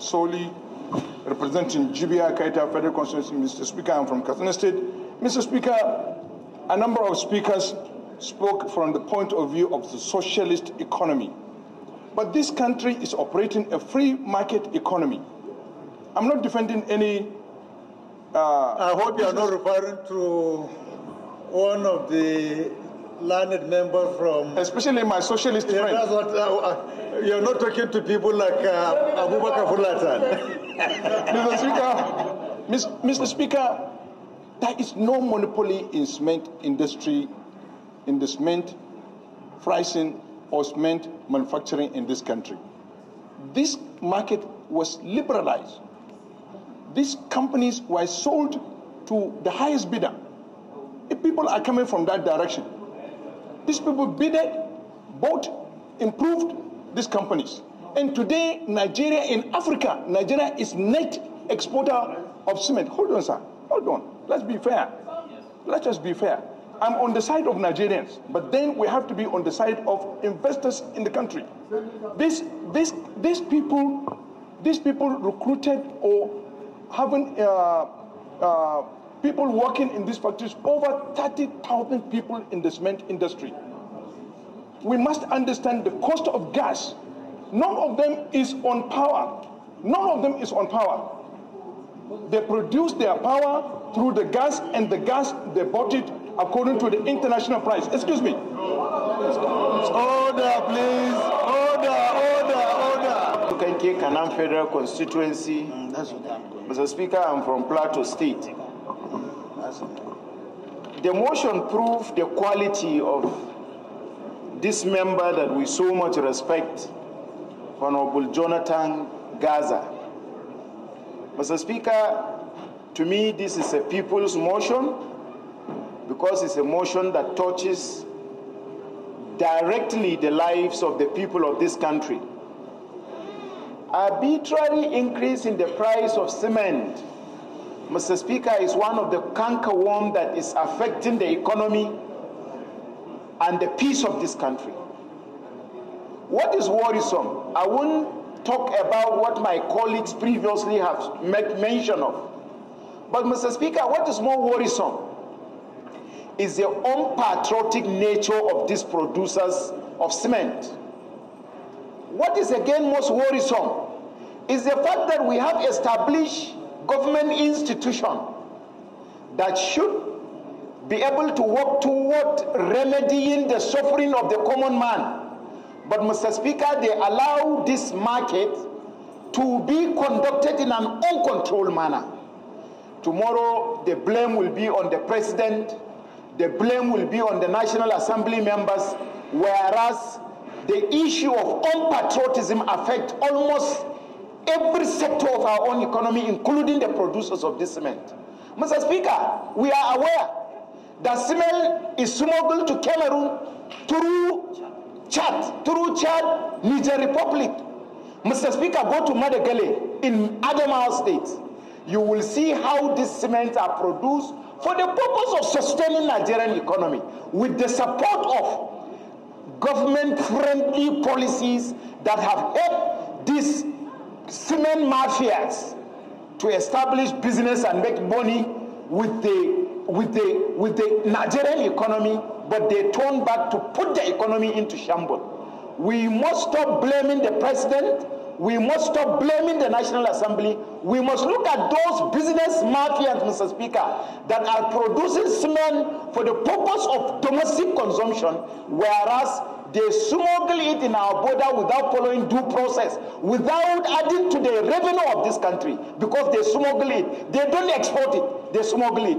solely representing GBI Kaita Federal Constituency. Mr. Speaker, I'm from Katsina State. Mr. Speaker, a number of speakers spoke from the point of view of the socialist economy. But this country is operating a free market economy. I'm not defending any... I hope you are not referring to one of the learned members from... Especially my socialist friend. That's what, you're not talking to people like Abubakar Fulatan. Mr. Speaker, there is no monopoly in cement industry, in the cement pricing or cement manufacturing in this country. This market was liberalized. These companies were sold to the highest bidder. If people are coming from that direction, these people bidded, bought, improved these companies. And today, Nigeria in Africa, Nigeria is net exporter of cement. Hold on, sir. Hold on. Let's be fair. Let us be fair. I'm on the side of Nigerians, but then we have to be on the side of investors in the country. These people recruited or having people working in these factories, over 30,000 people in the cement industry. We must understand the cost of gas. None of them is on power. None of them is on power. They produce their power through the gas, and the gas, they bought it according to the international price. Excuse me. Order, please. Order. Kenke Kanam Federal Constituency. Mr. Speaker, I'm from Plateau State. The motion proved the quality of this member that we so much respect, Honorable Jonathan Gaza. Mr. Speaker, to me, this is a people's motion because it's a motion that touches directly the lives of the people of this country. Arbitrary increase in the price of cement, Mr. Speaker, is one of the cankerworm that is affecting the economy and the peace of this country. What is worrisome? I won't talk about what my colleagues previously have made mention of. But, Mr. Speaker, what is more worrisome is the unpatriotic nature of these producers of cement. What is again most worrisome is the fact that we have established government institutions that should be able to work toward remedying the suffering of the common man. But, Mr. Speaker, they allow this market to be conducted in an uncontrolled manner. Tomorrow, the blame will be on the president, the blame will be on the National Assembly members, whereas the issue of unpatriotism affects almost every sector of our own economy, including the producers of this cement. Mr. Speaker, we are aware that cement is smuggled to Cameroon through Chad, Niger Republic. Mr. Speaker, go to Madagali in Adamawa State. You will see how these cements are produced for the purpose of sustaining Nigerian economy with the support of government-friendly policies that have helped these cement mafias to establish business and make money with the Nigerian economy, but they turn back to put the economy into shambles. We must stop blaming the president. We must stop blaming the National Assembly. We must look at those business mafias, Mr. Speaker, that are producing cement for the purpose of domestic consumption, whereas they smuggle it in our border without following due process, without adding to the revenue of this country, because they smuggle it. They don't export it, they smuggle it.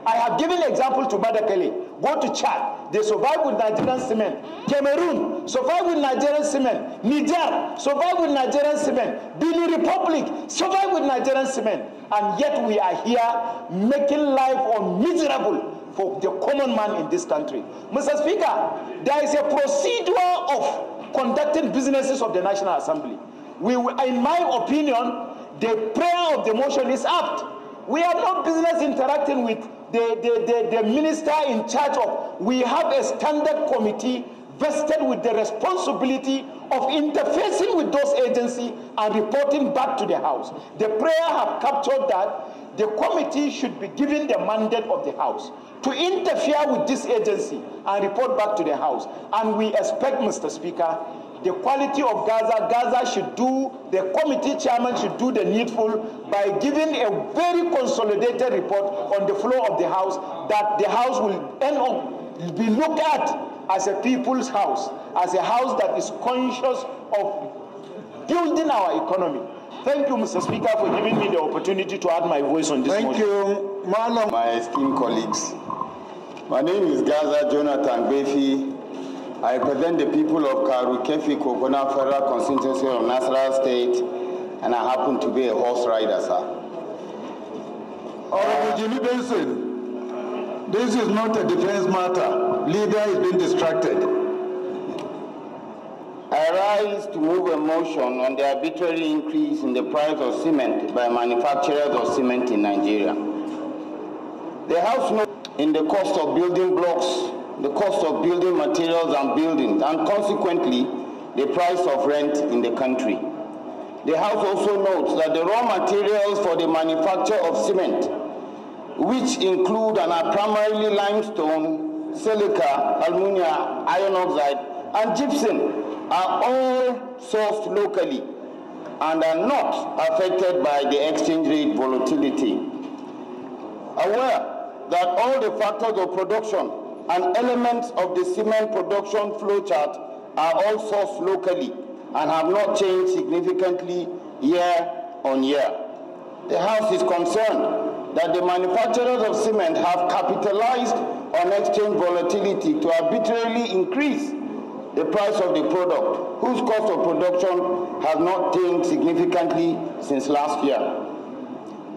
I have given an example to Badakele. Go to Chad, they survive with Nigerian cement. Cameroon, survive with Nigerian cement. Niger, survive with Nigerian cement. Benin Republic, survive with Nigerian cement. And yet we are here making life miserable for the common man in this country. Mr. Speaker, there is a procedure of conducting businesses of the National Assembly. In my opinion, the prayer of the motion is apt. We have no business interacting with the minister in charge of. We have a standard committee vested with the responsibility of interfacing with those agencies and reporting back to the House. The prayer have captured that the committee should be given the mandate of the House to interfere with this agency and report back to the House. And we expect, Mr. Speaker, the quality of Gaza should do, the committee chairman should do the needful by giving a very consolidated report on the floor of the House, that the House will end up be looked at as a people's house, as a house that is conscious of building our economy. Thank you, Mr. Speaker, for giving me the opportunity to add my voice on this motion. Thank you, my esteemed colleagues. My name is Gaza Jonathan Befi. I represent the people of Karu-Kefi Kokona Federal Constituency of Nasarawa State, and I happen to be a horse rider, sir. Honorable Jimmy Benson, this is not a defense matter. Leader is being distracted. I rise to move a motion on the arbitrary increase in the price of cement by manufacturers of cement in Nigeria. The House knows in the cost of building blocks, the cost of building materials and buildings, and consequently, the price of rent in the country. The House also notes that the raw materials for the manufacture of cement, which include and are primarily limestone, silica, alumina, iron oxide, and gypsum, are all sourced locally and are not affected by the exchange rate volatility. Aware that all the factors of production and elements of the cement production flowchart are all sourced locally and have not changed significantly year on year. The House is concerned that the manufacturers of cement have capitalized on exchange volatility to arbitrarily increase the price of the product, whose cost of production has not changed significantly since last year.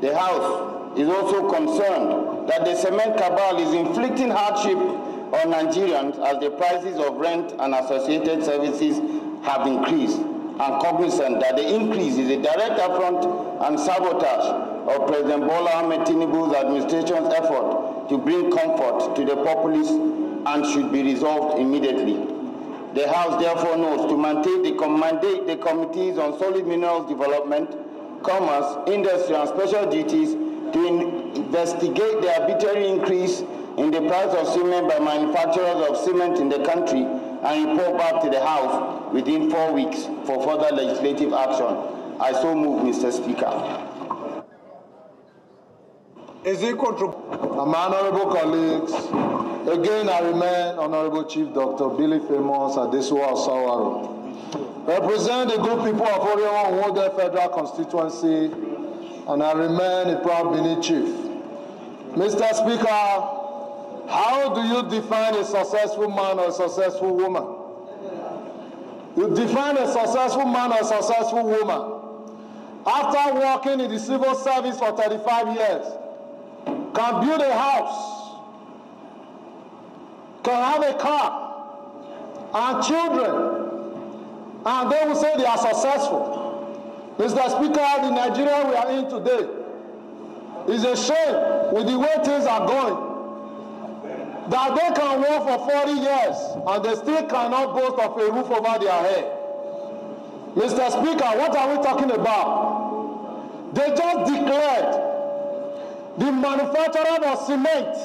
The House is also concerned that the cement cabal is inflicting hardship on Nigerians as the prices of rent and associated services have increased, and cognizant that the increase is a direct affront and sabotage of President Bola Ahmed Tinubu's administration's effort to bring comfort to the populace and should be resolved immediately. The House therefore notes to maintain the committees on solid minerals development, commerce, industry, and special duties to investigate the arbitrary increase in the price of cement by manufacturers of cement in the country and report back to the House within 4 weeks for further legislative action. I so move, Mr. Speaker. Is it my honorable colleagues, again I remain Honorable Chief Dr. Billy Famous Adesuwa Osawaro. Represent the good people of Orion Wode Federal Constituency, and I remain a proud Benin Chief. Mr. Speaker, how do you define a successful man or a successful woman? You define a successful man or a successful woman after working in the civil service for 35 years, can build a house, can have a car, and children, and they will say they are successful. Mr. Speaker, the Nigeria we are in today is a shame with the way things are going, that they can work for 40 years and they still cannot boast of a roof over their head. Mr. Speaker, what are we talking about? They just declared the manufacturer of cement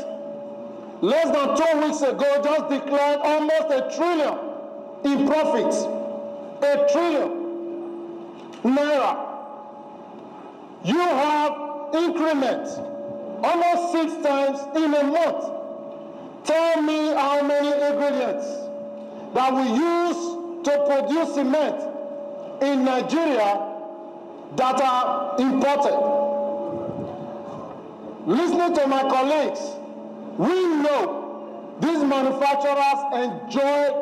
less than 2 weeks ago just declared almost $1 trillion in profits. $1 trillion naira. You have increments almost 6 times in a month. Tell me how many ingredients that we use to produce cement in Nigeria that are imported. Listening to my colleagues, we know these manufacturers enjoy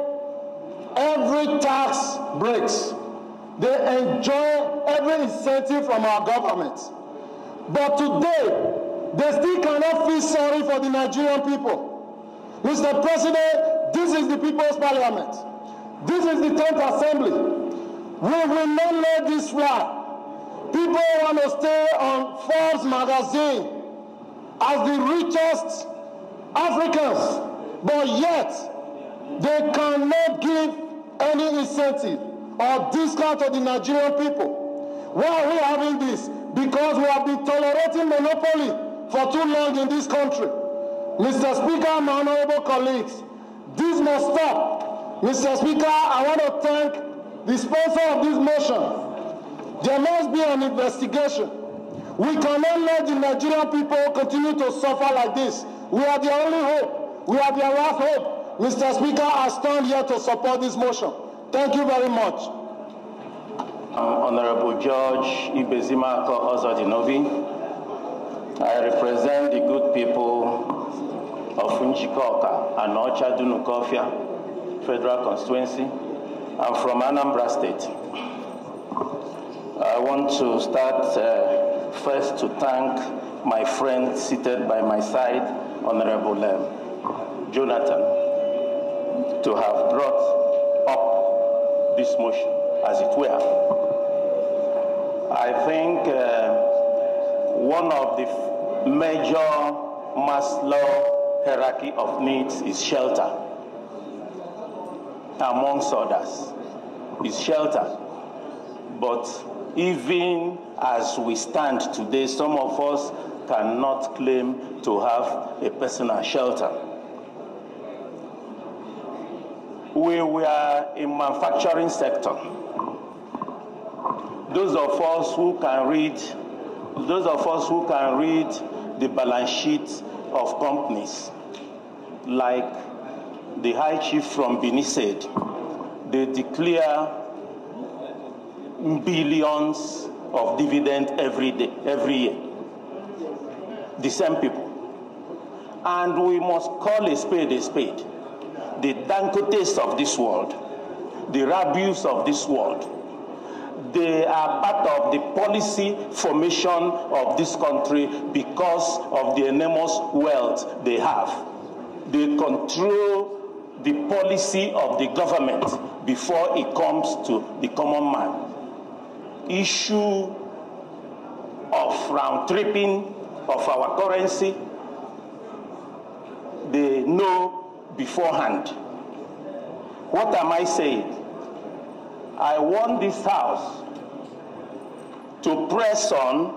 every tax breaks. They enjoy every incentive from our government. But today, they still cannot feel sorry for the Nigerian people. Mr. President, this is the People's Parliament. This is the 10th Assembly. We will not let this fly. People want to stay on Forbes magazine as the richest Africans, but yet They cannot give any incentive or discount to the Nigerian people. Why are we having this? Because we have been tolerating monopoly for too long in this country. Mr. Speaker, my honorable colleagues, this must stop. Mr. Speaker, I want to thank the sponsor of this motion. There must be an investigation. We cannot let the Nigerian people continue to suffer like this. We are the only hope. We are their last hope. Mr. Speaker, I stand here to support this motion. Thank you very much. Honorable George Ibezimako Ozodinobi. I represent the good people of Njikoka and Ocha Dunukofia Federal Constituency. I'm from Anambra State. I want to start first to thank my friend seated by my side, Honorable Jonathan, to have brought up this motion, as it were. I think one of the major Maslow hierarchy of needs is shelter, amongst others, is shelter. But even as we stand today, some of us cannot claim to have a personal shelter. We were in manufacturing sector. Those of us who can read the balance sheet of companies, like the High Chief from Benin said, they declare billions of dividend every year. The same people. And we must call a spade a spade. The Dangotes of this world, the Rabius of this world, they are part of the policy formation of this country because of the enormous wealth they have. They control the policy of the government before it comes to the common man. Issue of round-tripping of our currency, they know beforehand. What am I saying? I want this House to press on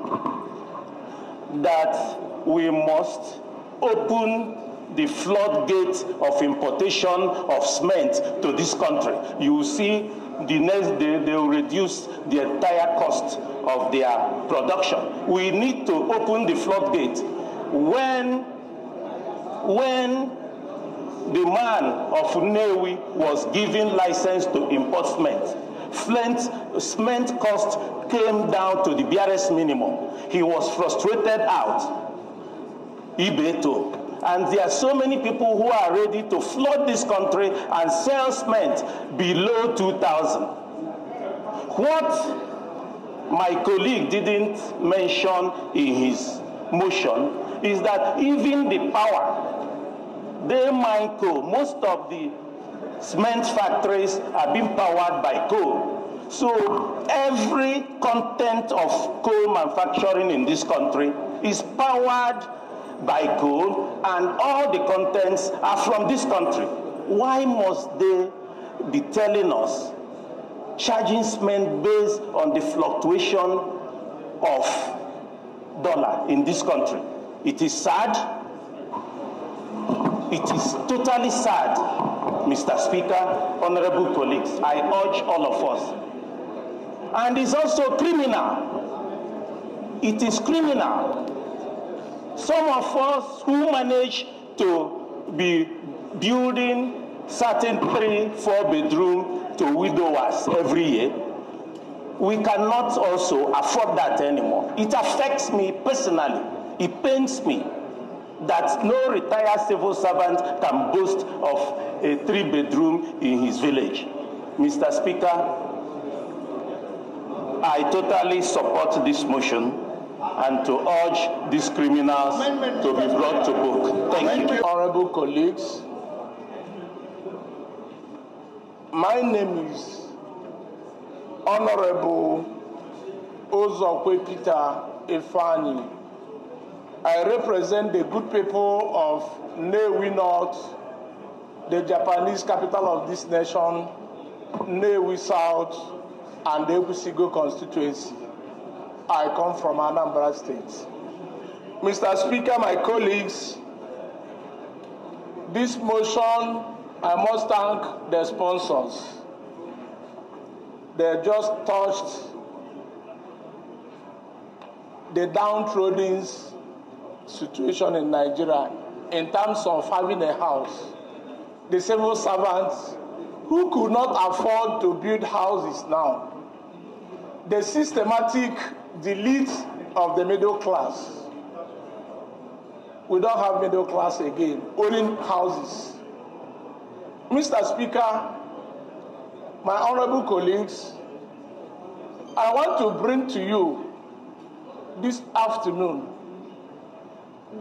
that we must open the floodgate of importation of cement to this country. You will see the next day they will reduce the entire cost of their production. We need to open the floodgate. When the man of Nnewi was given license to import cement cost came down to the barest minimum. He was frustrated out. Ibeto. And there are so many people who are ready to flood this country and sell cement below 2,000. What my colleague didn't mention in his motion is that even the power, they mine coal. Most of the cement factories are being powered by coal. So every content of coal manufacturing in this country is powered by coal, and all the contents are from this country. Why must they be telling us, charging cement based on the fluctuation of dollar in this country? It is sad. It is totally sad, Mr. Speaker, honorable colleagues. I urge all of us. And it's also criminal. It is criminal. Some of us who manage to be building certain 3-4 bedroom to widowers every year, we cannot also afford that anymore. It affects me personally. It pains me that no retired civil servant can boast of a 3-bedroom in his village. Mr. Speaker, I totally support this motion and to urge these criminals to be brought to book. Thank you. Honorable colleagues, my name is Honorable Ozokwe Peter Ifani. I represent the good people of Nnewi North the Japanese capital of this nation, Nnewi South, and the Ebusigo constituency. I come from Anambra State. Mr. Speaker, my colleagues, this motion, I must thank the sponsors. They just touched the downtrodden situation in Nigeria in terms of having a house. The civil servants who could not afford to build houses now. The systematic delete of the middle class. We don't have middle class again, owning houses. Mr. Speaker, my honorable colleagues, I want to bring to you this afternoon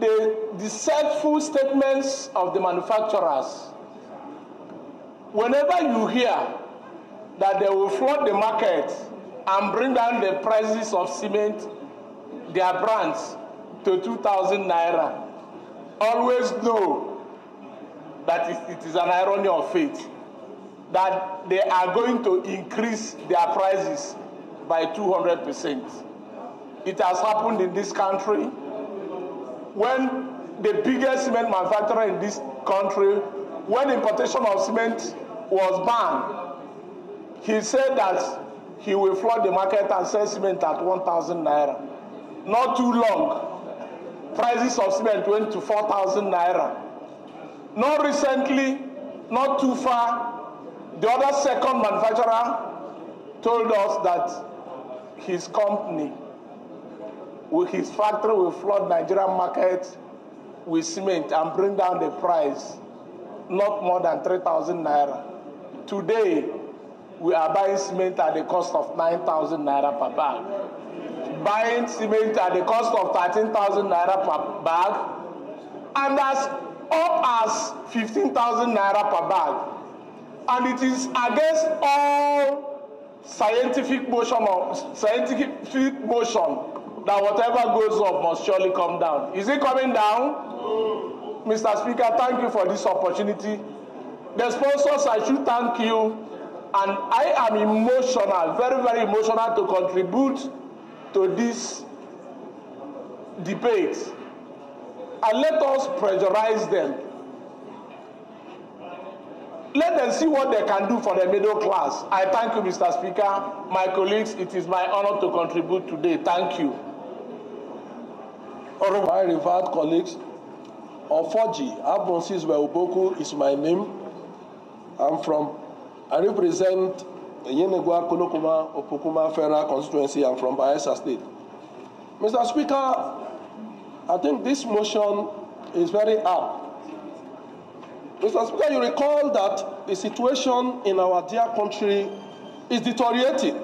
the deceitful statements of the manufacturers. Whenever you hear that they will flood the market and bring down the prices of cement, their brands, to 2,000 naira, always know that it is an irony of fate, that they are going to increase their prices by 200%. It has happened in this country when the biggest cement manufacturer in this country, when importation of cement was banned, he said that he will flood the market and sell cement at 1,000 naira. Not too long, prices of cement went to 4,000 naira. Not recently, not too far, the other second manufacturer told us that his company, with his factory, will flood Nigerian market with cement and bring down the price not more than 3,000 naira. Today, we are buying cement at the cost of 9,000 naira per bag. Buying cement at the cost of 13,000 naira per bag, and as up as 15,000 naira per bag. And it is against all scientific motion that whatever goes up must surely come down. Is it coming down? Mr. Speaker, thank you for this opportunity. The sponsors, I should thank you. And I am emotional, very, very emotional to contribute to this debate. And let us pressurize them. Let them see what they can do for the middle class. I thank you, Mr. Speaker. My colleagues, it is my honor to contribute today. Thank you. My revered colleagues, Ofoji Abronsis Uboku is my name. I represent Yenegua Kolokuma Opokuma Federal Constituency. I'm from Bayelsa State. Mr. Speaker, I think this motion is very apt. Mr. Speaker, you recall that the situation in our dear country is deteriorating.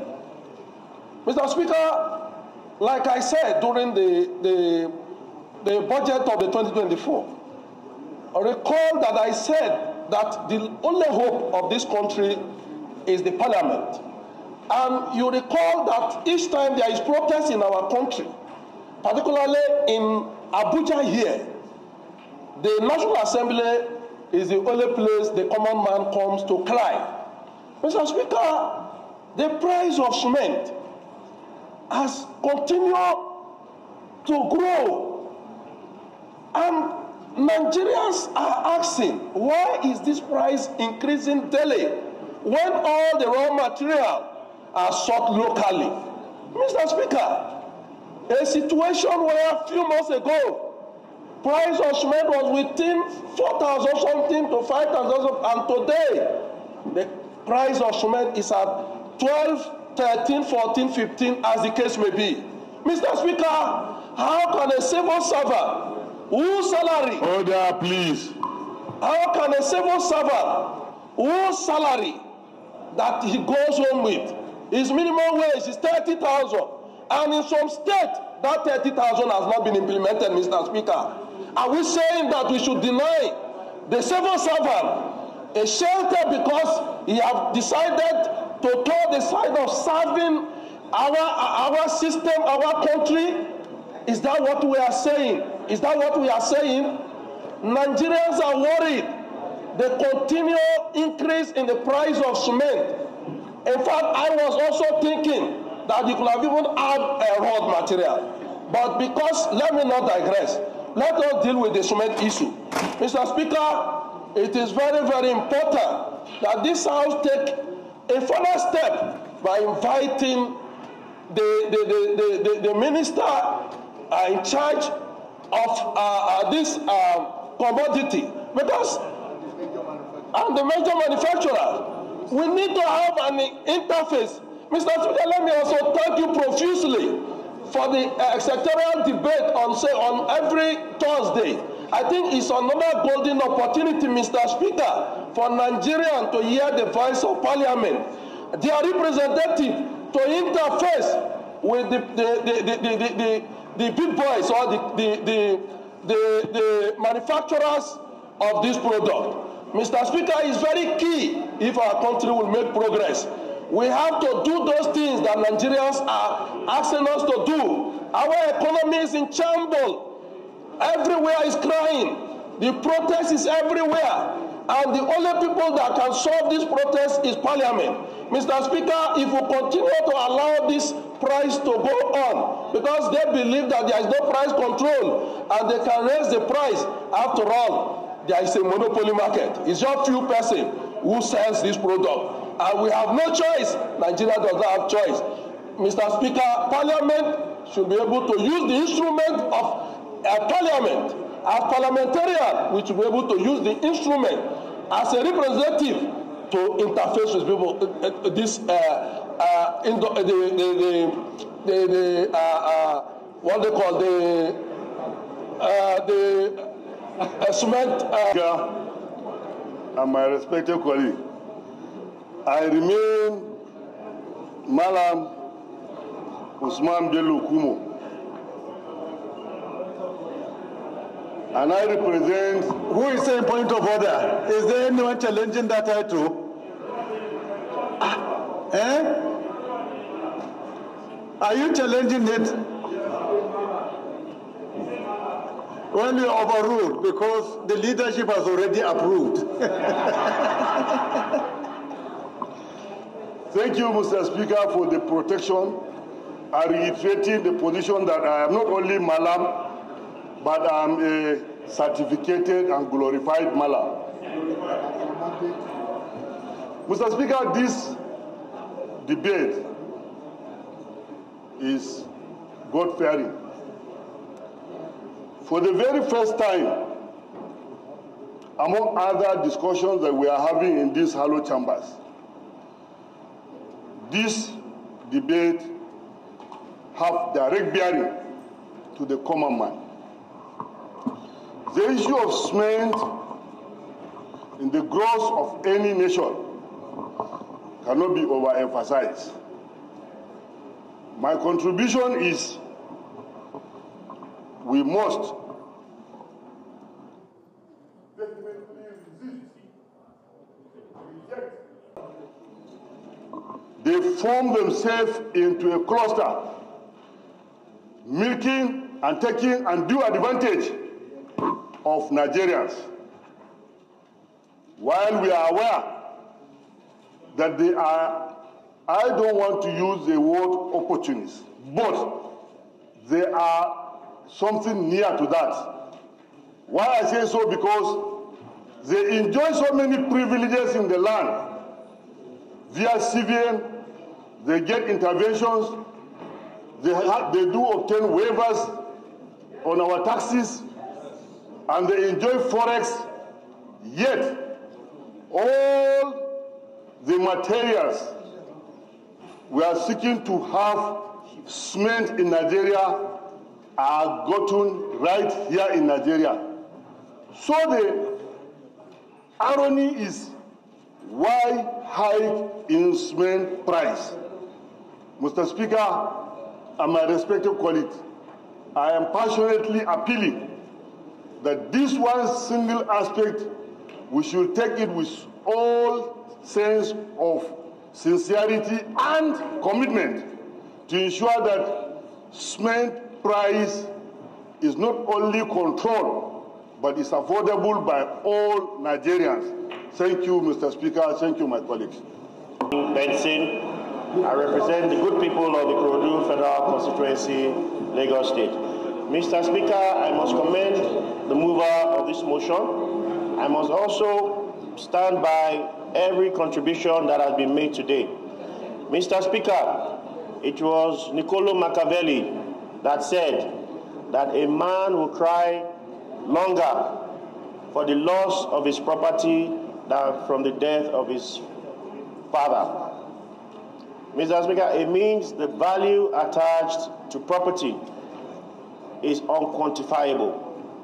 Mr. Speaker, like I said during the budget of the 2024, I recall that I said that the only hope of this country is the parliament. And you recall that each time there is protest in our country, particularly in Abuja here, the National Assembly is the only place the common man comes to cry. Mr. Speaker, the price of cement has continued to grow. And Nigerians are asking, why is this price increasing daily when all the raw material are sought locally? Mr. Speaker, a situation where a few months ago, price of cement was within 4,000 something to 5,000, and today the price of cement is at 12, 13, 14, 15, as the case may be. Mr. Speaker, how can a civil servant whose salary... Order, please. How can a civil servant whose salary that he goes home with, his minimum wage is 30,000, and in some states that 30,000 has not been implemented, Mr. Speaker? Are we saying that we should deny the civil servant a shelter because he has decided to toe the side of serving our system, our country? Is that what we are saying? Is that what we are saying? Nigerians are worried. the continual increase in the price of cement. In fact, I was also thinking that you could have even add a raw material. But because, let me not digress, let us deal with the cement issue. Mr. Speaker, it is very, very important that this House take a further step by inviting the minister in charge of this commodity, because and the major manufacturer, we need to have an interface. Mr. Speaker, let me also thank you profusely for the sectorial debate on every Thursday. I think it's another golden opportunity, Mr. Speaker, for Nigerians to hear the voice of Parliament, their representative, to interface with the big boys or the manufacturers of this product. Mr. Speaker, it's very key if our country will make progress. We have to do those things that Nigerians are asking us to do. Our economy is in shambles. Everywhere is crying. The protest is everywhere. And the only people that can solve this protest is Parliament. Mr. Speaker, if we continue to allow this price to go on, because they believe that there is no price control and they can raise the price, after all, there is a monopoly market. It's just few persons who sells this product. And we have no choice. Nigeria does not have choice. Mr. Speaker, Parliament should be able to use the instrument of Parliament. As parliamentarian, we should be able to use the instrument as a representative to interface with people. What they call the cement. And my respected colleague, I remain Malam Usman Bello Kumo, and I represent. Who is saying point of order? Is there anyone challenging that title? Are you challenging it? Well, you are overruled because the leadership has already approved. Thank you, Mr. Speaker, for the protection. I reiterating the position that I am not only Malam, but I am a certificated and glorified Malam. Mr. Speaker, this debate is God-fearing. For the very first time, among other discussions that we are having in these hallowed chambers, this debate have direct bearing to the common man. The issue of cement in the growth of any nation cannot be overemphasized. My contribution is we must they form themselves into a cluster, milking and taking undue advantage of Nigerians. While we are aware that they are, I don't want to use the word opportunists, but they are something near to that. Why I say so? Because they enjoy so many privileges in the land. Via civilian, they get interventions, they do obtain waivers on our taxes, and they enjoy forex, yet all the materials we are seeking to have cement in Nigeria are gotten right here in Nigeria. So the irony is, why hike in cement price? Mr. Speaker, and my respected colleagues, I am passionately appealing that this one single aspect, we should take it with all sense of sincerity and commitment to ensure that cement price is not only controlled, but is affordable by all Nigerians. Thank you, Mr. Speaker. Thank you, my colleagues. Benson, I represent the good people of the Ikorodu Federal Constituency, Lagos State. Mr. Speaker, I must commend the mover of this motion. I must also stand by every contribution that has been made today. Mr. Speaker, it was Niccolò Machiavelli that said that a man will cry longer for the loss of his property than from the death of his father. Mr. Speaker, it means the value attached to property is unquantifiable.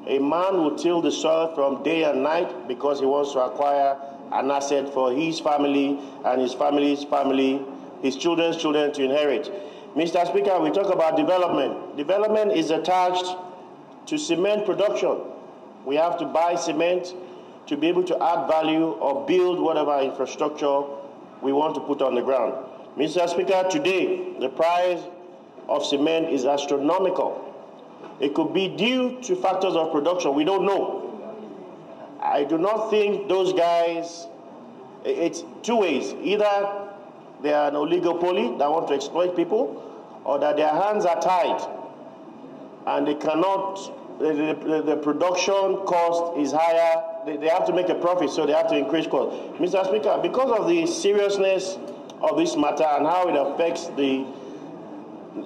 A man will till the soil from day and night because he wants to acquire an asset for his family and his family's family, his children's children to inherit. Mr. Speaker, we talk about development. Development is attached to cement production. We have to buy cement to be able to add value or build whatever infrastructure we want to put on the ground. Mr. Speaker, today the price of cement is astronomical. It could be due to factors of production. We don't know. I do not think those guys, it's two ways. Either they are an oligopoly that want to exploit people, or that their hands are tied and they cannot, the production cost is higher. They have to make a profit, so they have to increase cost. Mr. Speaker, because of the seriousness of this matter and how it affects the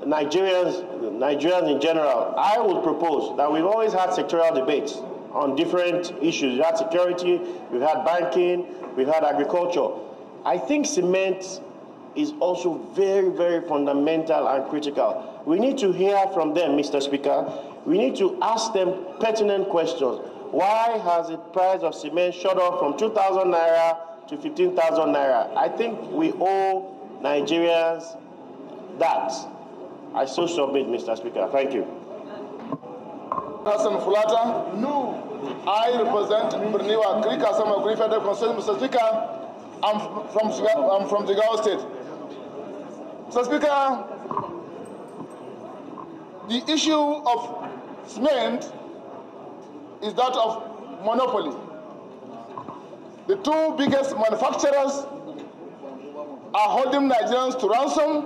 Nigerians in general, I would propose that we've always had sectoral debates on different issues. We've had security, we've had banking, we've had agriculture. I think cement is also very, very fundamental and critical. We need to hear from them, Mr. Speaker. We need to ask them pertinent questions. Why has the price of cement shot up from 2,000 naira to 15,000 naira? I think we owe Nigerians that. I so submit, Mr. Speaker. Thank you. Hassan Fulata. No. I represent Berniwa Creek Assam Agri Federal Constituency. Mr. Speaker, I'm from Jigawa State. Mr. Speaker, the issue of cement is that of monopoly. The two biggest manufacturers are holding Nigerians to ransom.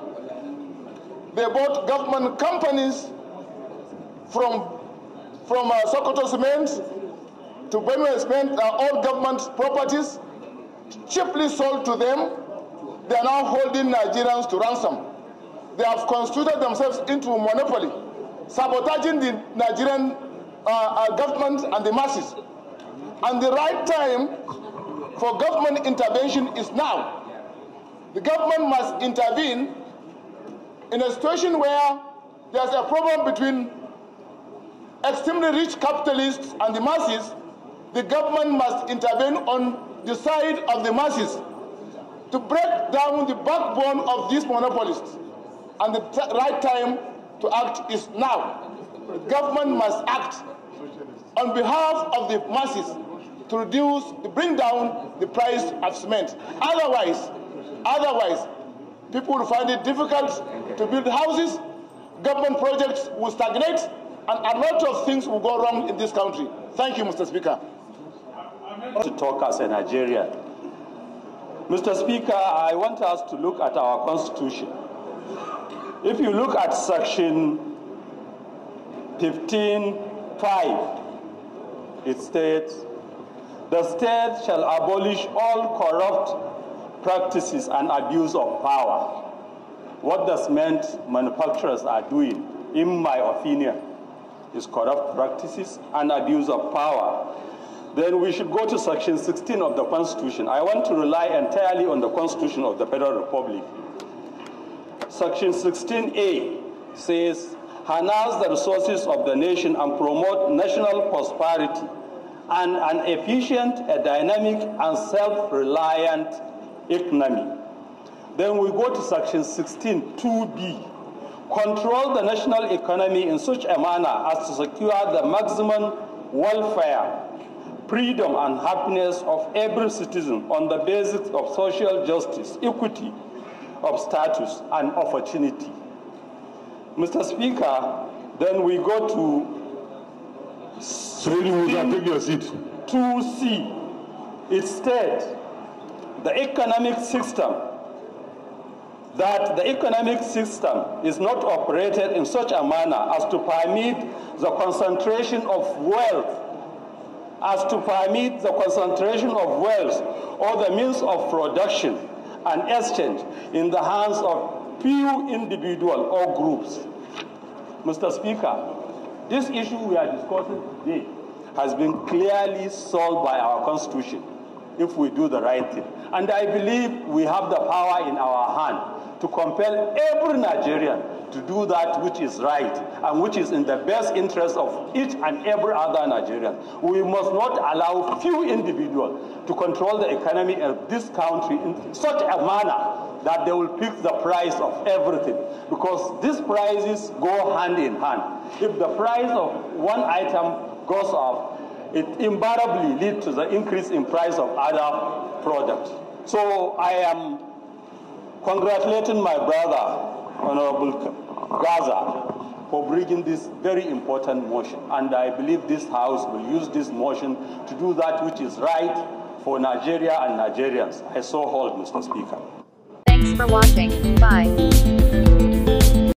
They bought government companies from Sokoto Cement to Benue Cement, are all government properties, cheaply sold to them. They are now holding Nigerians to ransom. They have constituted themselves into a monopoly, sabotaging the Nigerian government and the masses. And the right time for government intervention is now. The government must intervene in a situation where there's a problem between extremely rich capitalists and the masses. The government must intervene on the side of the masses to break down the backbone of these monopolists. And the right time to act is now. The government must act on behalf of the masses to bring down the price of cement. Otherwise, people will find it difficult to build houses, government projects will stagnate, and a lot of things will go wrong in this country. Thank you, Mr. Speaker. To talk as a Nigerian. Mr. Speaker, I want us to look at our Constitution. If you look at Section 15(5), it states, "The state shall abolish all corrupt practices and abuse of power." What the cement manufacturers are doing, in my opinion, is corrupt practices and abuse of power. Then we should go to Section 16 of the Constitution. I want to rely entirely on the Constitution of the Federal Republic. Section 16A says, "Harness the resources of the nation and promote national prosperity and an efficient, a dynamic, and self-reliant economy." Then we go to Section 16(2)B. "Control the national economy in such a manner as to secure the maximum welfare, freedom, and happiness of every citizen on the basis of social justice, equity of status, and opportunity." Mr. Speaker, then we go to 2C. It states the economic system is not operated in such a manner as to permit the concentration of wealth, or the means of production and exchange in the hands of few individuals or groups. Mr. Speaker, this issue we are discussing today has been clearly solved by our Constitution if we do the right thing. And I believe we have the power in our hand to compel every Nigerian to do that which is right and which is in the best interest of each and every other Nigerian. We must not allow few individuals to control the economy of this country in such a manner that they will pick the price of everything, because these prices go hand in hand. If the price of one item goes up, it invariably leads to the increase in price of other products. So I am congratulating my brother, Honorable Gaza, for bringing this very important motion. And I believe this House will use this motion to do that which is right for Nigeria and Nigerians. I so hold, Mr. Speaker. Thanks for watching. Bye.